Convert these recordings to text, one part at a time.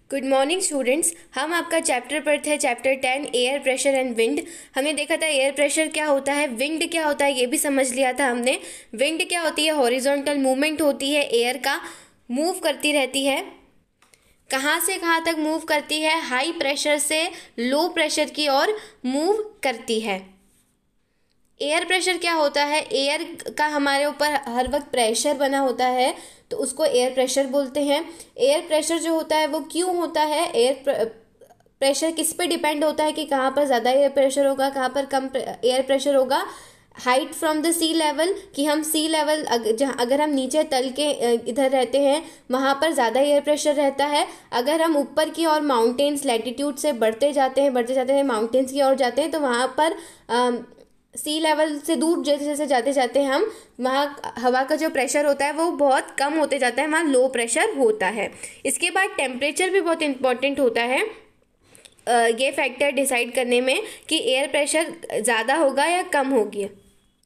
Good morning students. हम आपका chapter पढ़ते हैं, chapter 10 air pressure and wind. हमने देखा था एयर प्रेशर क्या होता है, विंड क्या होता है, ये भी समझ लिया था हमने। विंड क्या होती है, हॉरिजॉन्टल मूवमेंट होती है, एयर का मूव करती रहती है। कहाँ से कहाँ तक मूव करती है, हाई प्रेशर से लो प्रेशर की ओर मूव करती है। एयर प्रेशर क्या होता है, एयर का हमारे ऊपर हर वक्त प्रेशर बना होता है तो उसको एयर प्रेशर बोलते हैं। एयर प्रेशर जो होता है वो क्यों होता है, प्रेशर किस पे डिपेंड होता है कि कहाँ पर ज़्यादा एयर प्रेशर होगा, कहाँ पर कम एयर प्रेशर होगा। Height from the sea level, कि हम सी लेवल अगर हम नीचे तल के इधर रहते हैं वहाँ पर ज़्यादा एयर प्रेशर रहता है। अगर हम ऊपर की ओर माउंटेन्स लैटिट्यूड से बढ़ते जाते हैं माउंटेन्स की ओर जाते हैं तो वहाँ पर सी लेवल से दूर जैसे जैसे जाते जाते हम वहाँ हवा का जो प्रेशर होता है वो बहुत कम होते जाता है, वहाँ लो प्रेशर होता है। इसके बाद टेम्परेचर भी बहुत इंपॉर्टेंट होता है ये फैक्टर डिसाइड करने में कि एयर प्रेशर ज़्यादा होगा या कम होगी।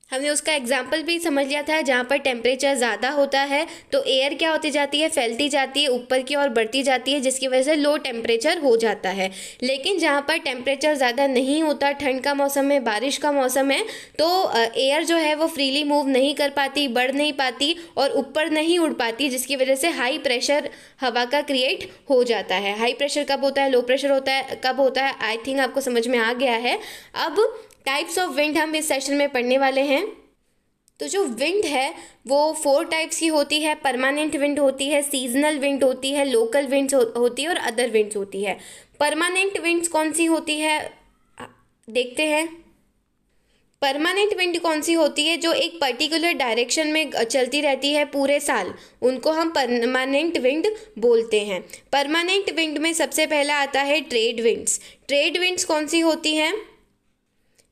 हमने उसका एग्जाम्पल भी समझ लिया था, जहाँ पर टेम्परेचर ज़्यादा होता है तो एयर क्या होती जाती है, फैलती जाती है, ऊपर की ओर बढ़ती जाती है, जिसकी वजह से लो टेम्परेचर हो जाता है। लेकिन जहाँ पर टेम्परेचर ज़्यादा नहीं होता, ठंड का मौसम है, बारिश का मौसम है, तो एयर जो है वो फ्रीली मूव नहीं कर पाती, बढ़ नहीं पाती और ऊपर नहीं उड़ पाती, जिसकी वजह से हाई प्रेशर हवा का क्रिएट हो जाता है। हाई प्रेशर कब होता है, लो प्रेशर होता है कब होता है, आई थिंक आपको समझ में आ गया है। अब टाइप्स ऑफ विंड हम इस सेशन में पढ़ने वाले हैं। तो जो विंड है वो 4 टाइप्स की होती है। परमानेंट विंड होती है, सीजनल विंड होती है, लोकल विंड्स होती है और अदर विंड्स होती है। परमानेंट विंड्स कौन सी होती है देखते हैं। परमानेंट विंड कौन सी होती है, जो एक पर्टिकुलर डायरेक्शन में चलती रहती है पूरे साल, उनको हम परमानेंट विंड बोलते हैं। परमानेंट विंड में सबसे पहला आता है ट्रेड विंड्स। ट्रेड विंड्स कौन सी होती हैं,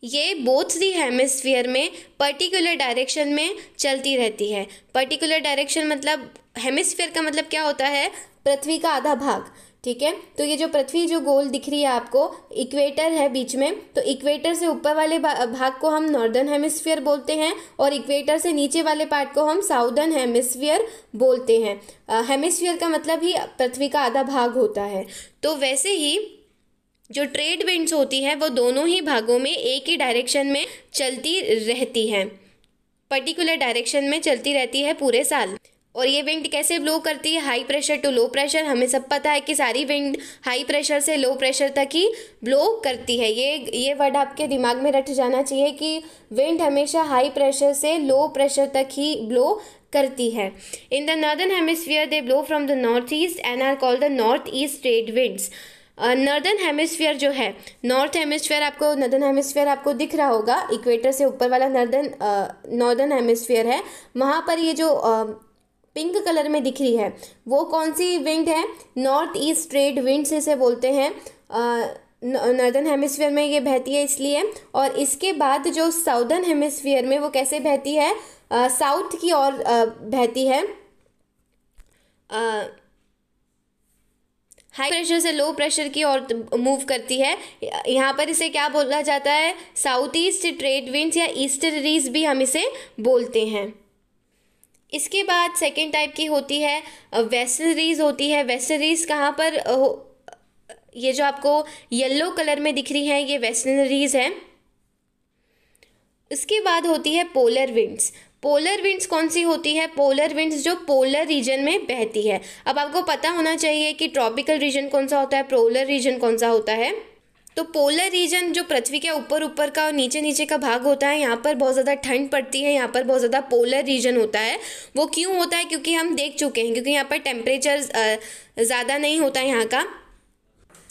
ये बोथ दी हेमिस्फीयर में पर्टिकुलर डायरेक्शन में चलती रहती है। पर्टिकुलर डायरेक्शन मतलब, हेमिस्फीयर का मतलब क्या होता है, पृथ्वी का आधा भाग, ठीक है। तो ये जो पृथ्वी जो गोल दिख रही है आपको, इक्वेटर है बीच में, तो इक्वेटर से ऊपर वाले भाग को हम नॉर्दर्न हेमिस्फीयर बोलते हैं और इक्वेटर से नीचे वाले पार्ट को हम साउदर्न हेमिस्फीयर बोलते हैं। हेमिस्फीयर का मतलब ही पृथ्वी का आधा भाग होता है। तो वैसे ही जो ट्रेड विंड्स होती हैं वो दोनों ही भागों में एक ही डायरेक्शन में चलती रहती हैं, पर्टिकुलर डायरेक्शन में चलती रहती है पूरे साल। और ये विंड कैसे ब्लो करती है, high pressure to low pressure. हमें सब पता है कि सारी विंड हाई प्रेशर से लो प्रेशर तक ही ब्लो करती है। ये वर्ड आपके दिमाग में रट जाना चाहिए कि विंड हमेशा हाई प्रेशर से लो प्रेशर तक ही ब्लो करती है। In the northern hemisphere they blow from the north east and are called the north east trade winds. Northern hemisphere जो है, नॉर्दर्न हेमिस्फीयर आपको दिख रहा होगा, इक्वेटर से ऊपर वाला नॉर्दर्न हेमिस्फीयर है। वहाँ पर ये जो पिंक कलर में दिख रही है वो कौन सी विंड है, नॉर्थ ईस्ट ट्रेड विंड्स इसे बोलते हैं। नॉर्दर्न हेमिस्फीयर में ये बहती है इसलिए। और इसके बाद जो साउदर्न हेमिस्फीयर में वो कैसे बहती है, साउथ की ओर बहती है, हाई प्रेशर से लो प्रेशर की ओर मूव करती है। यहाँ पर इसे क्या बोला जाता है, साउथ ईस्ट ट्रेड विंड्स या ईस्टर्लीज भी हम इसे बोलते हैं। इसके बाद सेकेंड टाइप की होती है वेस्टर्लीज होती है। वेस्टर्लीज कहाँ पर ये जो आपको येलो कलर में दिख रही है ये वेस्टर्लीज है। इसके बाद होती है पोलर विंड्स। पोलर विंड्स कौन सी होती है, पोलर विंड्स जो पोलर रीजन में बहती है। अब आपको पता होना चाहिए कि ट्रॉपिकल रीजन कौन सा होता है, पोलर रीजन कौन सा होता है। तो पोलर रीजन जो पृथ्वी के ऊपर ऊपर का और नीचे नीचे का भाग होता है, यहाँ पर बहुत ज़्यादा ठंड पड़ती है, यहाँ पर बहुत ज़्यादा पोलर रीजन होता है। वो क्यों होता है, क्योंकि हम देख चुके हैं, क्योंकि यहाँ पर टेम्परेचर ज़्यादा नहीं होता यहाँ का,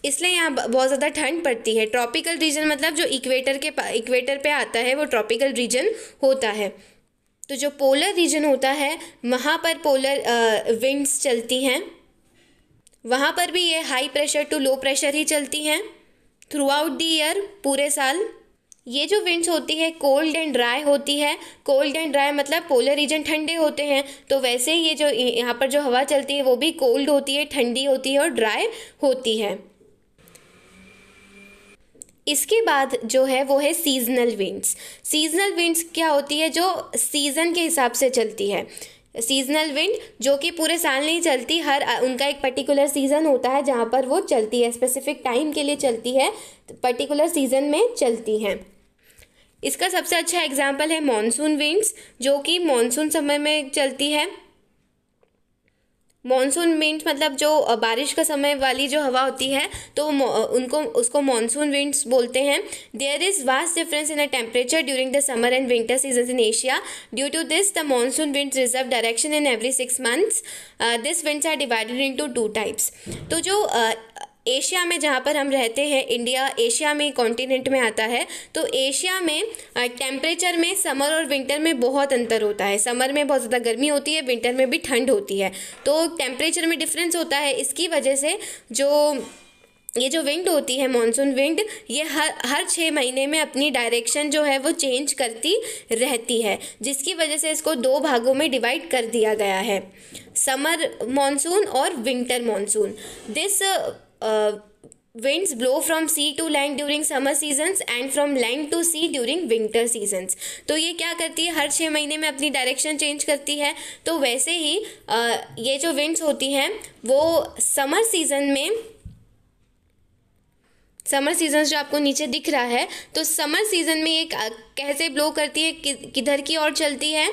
इसलिए यहाँ बहुत ज़्यादा ठंड पड़ती है। ट्रॉपिकल रीजन मतलब जो इक्वेटर पे आता है वो ट्रॉपिकल रीजन होता है। तो जो पोलर रीजन होता है वहाँ पर पोलर विंड्स चलती हैं, वहाँ पर भी ये high pressure to low pressure ही चलती हैं थ्रू आउट द ईयर, पूरे साल। ये जो विंड्स होती है कोल्ड एंड ड्राई होती है। कोल्ड एंड ड्राई मतलब पोलर रीजन ठंडे होते हैं, तो वैसे ही ये जो यहाँ पर जो हवा चलती है वो भी कोल्ड होती है, ठंडी होती है और ड्राई होती है। इसके बाद जो है वो है सीजनल विंड्स। सीजनल विंड्स क्या होती है, जो सीज़न के हिसाब से चलती है। सीजनल विंड जो कि पूरे साल नहीं चलती, उनका एक पर्टिकुलर सीजन होता है जहाँ पर वो चलती है, स्पेसिफिक टाइम के लिए चलती है, पर्टिकुलर सीजन में चलती हैं। इसका सबसे अच्छा एग्जाम्पल है मानसून विंड्स, जो कि मानसून समय में चलती है। मानसून विंड्स मतलब जो बारिश का समय वाली जो हवा होती है, तो उसको मानसून विंड्स बोलते हैं। There is vast difference in the temperature during the summer and winter season in Asia. Due to this the monsoon winds reserve direction in every 6 months. This winds are divided into 2 types। तो जो Asia में जहाँ पर हम रहते हैं, India Asia में continent में आता है, तो एशिया में टेम्परेचर में समर और विंटर में बहुत अंतर होता है। समर में बहुत ज़्यादा गर्मी होती है, विंटर में भी ठंड होती है, तो टेम्परेचर में डिफरेंस होता है। इसकी वजह से ये जो विंड होती है मानसून विंड, ये हर 6 महीने में अपनी डायरेक्शन जो है वो चेंज करती रहती है, जिसकी वजह से इसको 2 भागों में डिवाइड कर दिया गया है, समर मानसून और winter monsoon. This winds blow from sea to land during summer seasons and from land to sea during winter seasons। तो ये क्या करती है, हर 6 महीने में अपनी डायरेक्शन चेंज करती है। तो वैसे ही ये जो विंड्स होती हैं वो समर सीजन जो आपको नीचे दिख रहा है, तो समर सीजन में ये कैसे ब्लो करती है, किधर की ओर चलती है,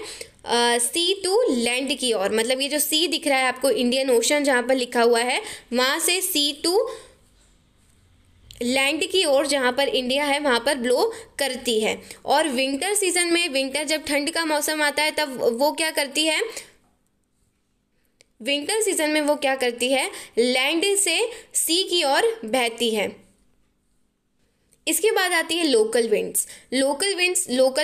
सी टू लैंड की ओर। मतलब ये जो सी दिख रहा है आपको, इंडियन ओशन जहाँ पर लिखा हुआ है, वहाँ से सी टू लैंड की ओर जहाँ पर इंडिया है वहाँ पर ब्लो करती है। और विंटर सीजन में, विंटर जब ठंड का मौसम आता है तब वो क्या करती है, विंटर सीजन में वो क्या करती है, लैंड से सी की ओर बहती है। इसके बाद आती है लोकल विंड्स। लोकल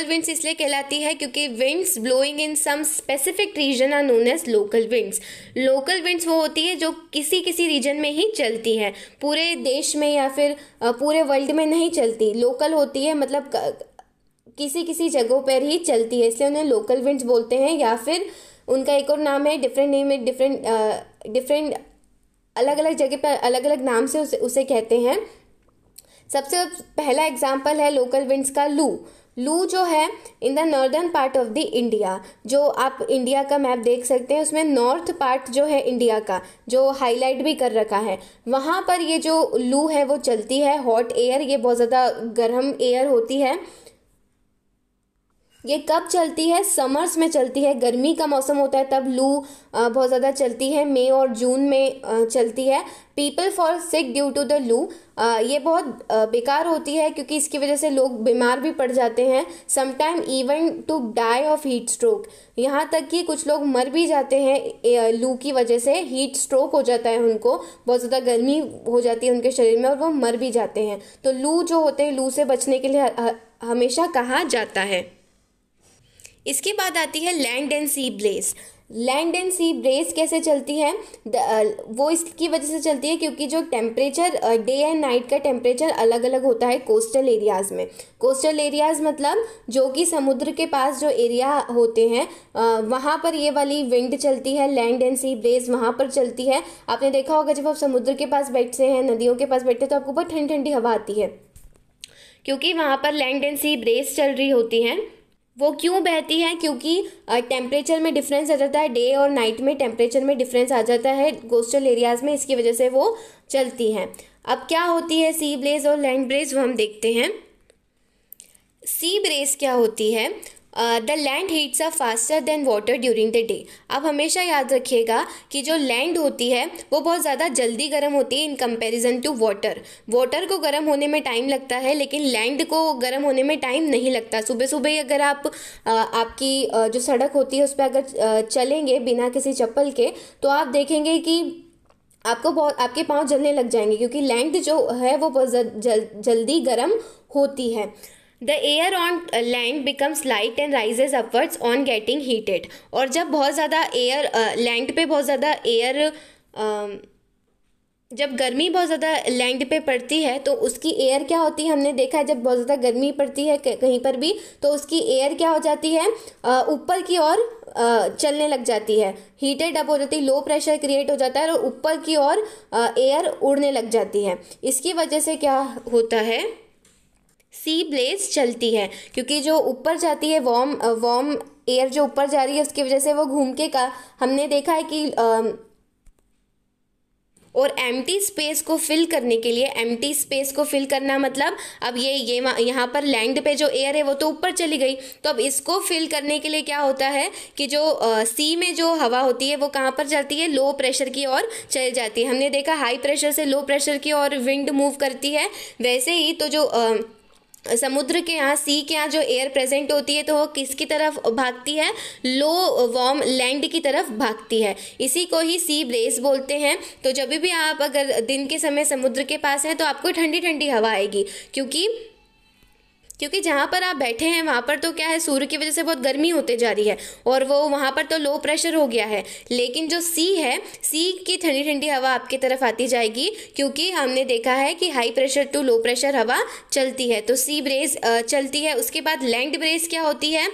विंड्स इसलिए कहलाती है क्योंकि winds blowing in some specific region are known as local winds. Local winds वो होती है जो किसी रीजन में ही चलती है, पूरे देश में या फिर पूरे वर्ल्ड में नहीं चलती। लोकल होती है मतलब किसी जगहों पर ही चलती है, इसलिए उन्हें लोकल विंड्स बोलते हैं। या फिर उनका एक और नाम है, डिफरेंट अलग अलग जगह पर अलग अलग नाम से उसे कहते हैं। सबसे पहला एग्जाम्पल है लोकल विंड्स का लू जो है in the northern part of the India. जो आप इंडिया का मैप देख सकते हैं, उसमें नॉर्थ पार्ट जो है इंडिया का, जो हाईलाइट भी कर रखा है, वहाँ पर ये जो लू है वो चलती है। हॉट एयर, ये बहुत ज़्यादा गर्म एयर होती है। ये कब चलती है, समर्स में चलती है, गर्मी का मौसम होता है तब लू बहुत ज़्यादा चलती है, मई और जून में चलती है। People fall sick due to the loo, ये बहुत बेकार होती है क्योंकि इसकी वजह से लोग बीमार भी पड़ जाते हैं। Sometime even to die of heat stroke, यहाँ तक कि कुछ लोग मर भी जाते हैं लू की वजह से। हीट स्ट्रोक हो जाता है उनको, बहुत ज़्यादा गर्मी हो जाती है उनके शरीर में और वो मर भी जाते हैं। तो लू जो होते हैं, लू से बचने के लिए हमेशा कहा जाता है। इसके बाद आती है land and sea breeze. Land and sea breeze कैसे चलती है, वो इसकी वजह से चलती है क्योंकि जो टेम्परेचर डे एंड नाइट का टेम्परेचर अलग अलग होता है कोस्टल एरियाज़ में। कोस्टल एरियाज़ मतलब जो कि समुद्र के पास जो एरिया होते हैं, वहाँ पर ये वाली विंड चलती है, लैंड एंड सी ब्लेज वहाँ पर चलती है। आपने देखा होगा जब आप समुद्र के पास बैठते हैं, नदियों के पास बैठते हैं, तो आपको बहुत ठंडी ठंडी हवा आती है क्योंकि वहाँ पर लैंड एंड सी ब्लेज चल रही होती हैं। वो क्यों बहती है, क्योंकि टेम्परेचर में डिफरेंस आ जाता है, डे और नाइट में टेम्परेचर में डिफरेंस आ जाता है कोस्टल एरियाज़ में, इसकी वजह से वो चलती हैं। अब क्या होती है सी ब्लेज और लैंड ब्लेज, वो हम देखते हैं। सी ब्लेज क्या होती है, the land heats up faster than water during the day. आप हमेशा याद रखिएगा कि जो लैंड होती है वो बहुत ज़्यादा जल्दी गर्म होती है in comparison to water. Water को गर्म होने में टाइम लगता है लेकिन लैंड को गर्म होने में टाइम नहीं लगता। सुबह सुबह अगर आप आपकी जो सड़क होती है उस पर अगर चलेंगे बिना किसी चप्पल के, तो आप देखेंगे कि आपके पाँव जलने लग जाएंगे क्योंकि लैंड जो है वो बहुत जल्दी गर्म होती है। The air on land becomes light and rises upwards on getting heated। और जब बहुत ज़्यादा एयर लैंड पे बहुत ज़्यादा एयर जब गर्मी बहुत ज़्यादा लैंड पे पड़ती है तो उसकी एयर क्या होती है, हमने देखा है जब बहुत ज़्यादा गर्मी पड़ती है कहीं पर भी तो उसकी एयर क्या हो जाती है, ऊपर की ओर चलने लग जाती है, हीटेड अप हो जाती है, लो प्रेशर क्रिएट हो जाता है और ऊपर की ओर एयर उड़ने लग जाती है। इसकी वजह से क्या होता है, सी ब्लेज चलती है क्योंकि जो ऊपर जाती है वार्म एयर जो ऊपर जा रही है उसकी वजह से वो घूम के का हमने देखा है कि और एम्प्टी स्पेस को फिल करने के लिए, एम्प्टी स्पेस को फिल करना मतलब अब ये यहाँ पर लैंड पे जो एयर है वो तो ऊपर चली गई, तो अब इसको फिल करने के लिए क्या होता है कि जो सी में जो हवा होती है वो कहाँ पर जाती है, लो प्रेशर की ओर चली जाती है। हमने देखा हाई प्रेशर से लो प्रेशर की ओर विंड मूव करती है, वैसे ही तो जो समुद्र के यहाँ, सी के यहाँ जो एयर प्रेजेंट होती है तो वो किसकी तरफ भागती है, लो वार्म लैंड की तरफ भागती है। इसी को ही सी ब्रेज बोलते हैं। तो जब भी आप अगर दिन के समय समुद्र के पास हैं तो आपको ठंडी ठंडी हवा आएगी, क्योंकि जहाँ पर आप बैठे हैं वहाँ पर तो क्या है, सूर्य की वजह से बहुत गर्मी होते जा रही है और वो वहाँ पर तो लो प्रेशर हो गया है। लेकिन जो सी है, सी की ठंडी ठंडी हवा आपकी तरफ आती जाएगी, क्योंकि हमने देखा है कि high pressure to low pressure हवा चलती है, तो सी ब्रेज चलती है। उसके बाद लैंड ब्रेज क्या होती है,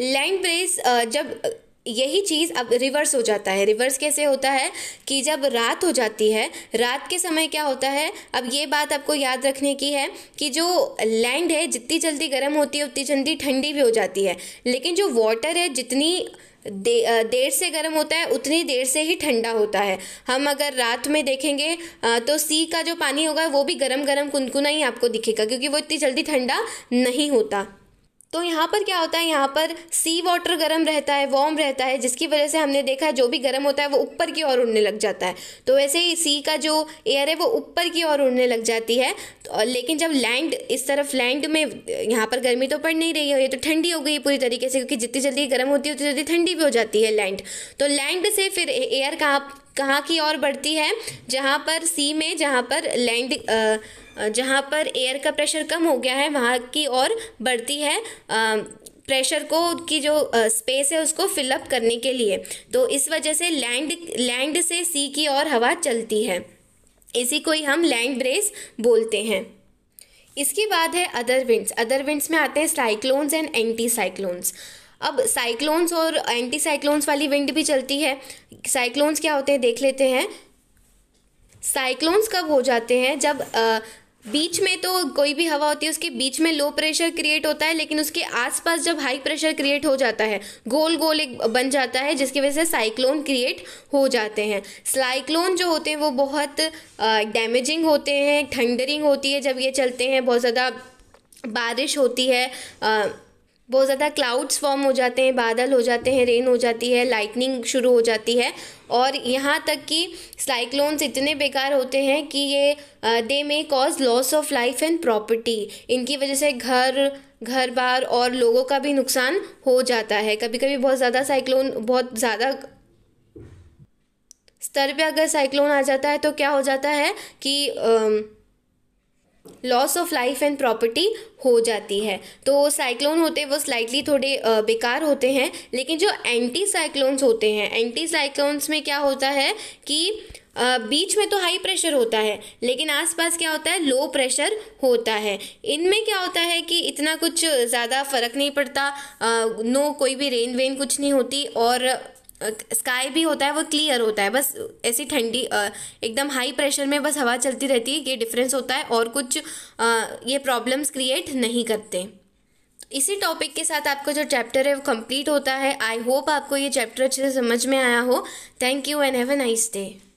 लैंड ब्रेज जब यही चीज़ अब रिवर्स हो जाता है। रिवर्स कैसे होता है कि जब रात हो जाती है, रात के समय क्या होता है, अब ये बात आपको याद रखने की है कि जो लैंड है जितनी जल्दी गर्म होती है उतनी जल्दी ठंडी भी हो जाती है, लेकिन जो वाटर है जितनी देर से गर्म होता है उतनी देर से ही ठंडा होता है। हम अगर रात में देखेंगे तो सी का जो पानी होगा वो भी गरम गरम कुनकुना ही आपको दिखेगा, क्योंकि वो इतनी जल्दी ठंडा नहीं होता। तो यहाँ पर क्या होता है, यहाँ पर सी वाटर गर्म रहता है, वार्म रहता है, जिसकी वजह से हमने देखा है जो भी गर्म होता है वो ऊपर की ओर उड़ने लग जाता है। तो वैसे ही सी का जो एयर है वो ऊपर की ओर उड़ने लग जाती है। तो लेकिन जब लैंड इस तरफ, लैंड में यहाँ पर गर्मी तो पड़ नहीं रही है, ये तो ठंडी हो गई पूरी तरीके से, क्योंकि जितनी जल्दी गर्म होती है उतनी जल्दी ठंडी भी हो जाती है लैंड। तो लैंड से फिर एयर कहाँ की ओर बढ़ती है, जहाँ पर सी में, जहाँ पर लैंड जहाँ पर एयर का प्रेशर कम हो गया है वहाँ की ओर बढ़ती है, प्रेशर को की जो स्पेस है उसको फिलअप करने के लिए। तो इस वजह से लैंड से सी की ओर हवा चलती है, इसी को ही हम लैंड ब्रेज बोलते हैं। इसके बाद है अदर विंड्स। अदर विंड्स में आते हैं साइक्लोन्स एंड एंटी साइक्लोन्स। अब साइक्लोन्स और एंटी साइक्लोन्स वाली विंड भी चलती है। साइक्लोन्स क्या होते हैं देख लेते हैं। साइक्लोन्स कब हो जाते हैं, जब बीच में तो कोई भी हवा होती है उसके बीच में लो प्रेशर क्रिएट होता है, लेकिन उसके आसपास जब हाई प्रेशर क्रिएट हो जाता है, गोल गोल एक बन जाता है, जिसकी वजह से साइक्लोन क्रिएट हो जाते हैं। साइक्लोन जो होते हैं वो बहुत डैमेजिंग होते हैं, थंडरिंग होती है जब ये चलते हैं, बहुत ज़्यादा बारिश होती है, बहुत ज़्यादा क्लाउड्स फॉर्म हो जाते हैं, बादल हो जाते हैं, रेन हो जाती है, लाइटनिंग शुरू हो जाती है। और यहाँ तक कि साइक्लोन्स इतने बेकार होते हैं कि ये they may cause loss of life and property. इनकी वजह से घर बार और लोगों का भी नुकसान हो जाता है। कभी कभी बहुत ज़्यादा साइक्लोन, बहुत ज़्यादा स्तर पे अगर साइक्लोन आ जाता है तो क्या हो जाता है कि loss of life and property हो जाती है। तो साइक्लोन होते हैं वो स्लाइटली थोड़े बेकार होते हैं, लेकिन जो एंटी साइक्लोन्स होते हैं, एंटी साइक्लोन्स में क्या होता है कि बीच में तो हाई प्रेशर होता है लेकिन आसपास क्या होता है, लो प्रेशर होता है। इनमें क्या होता है कि इतना कुछ ज़्यादा फर्क नहीं पड़ता, नो कोई भी रेन वेन कुछ नहीं होती, और स्काई भी होता है वो क्लियर होता है, बस ऐसी ठंडी एकदम हाई प्रेशर में बस हवा चलती रहती है, ये डिफरेंस होता है, और कुछ ये प्रॉब्लम्स क्रिएट नहीं करते। इसी टॉपिक के साथ आपका जो चैप्टर है वो कंप्लीट होता है। आई होप आपको ये चैप्टर अच्छे से समझ में आया हो। Thank you and have a nice day.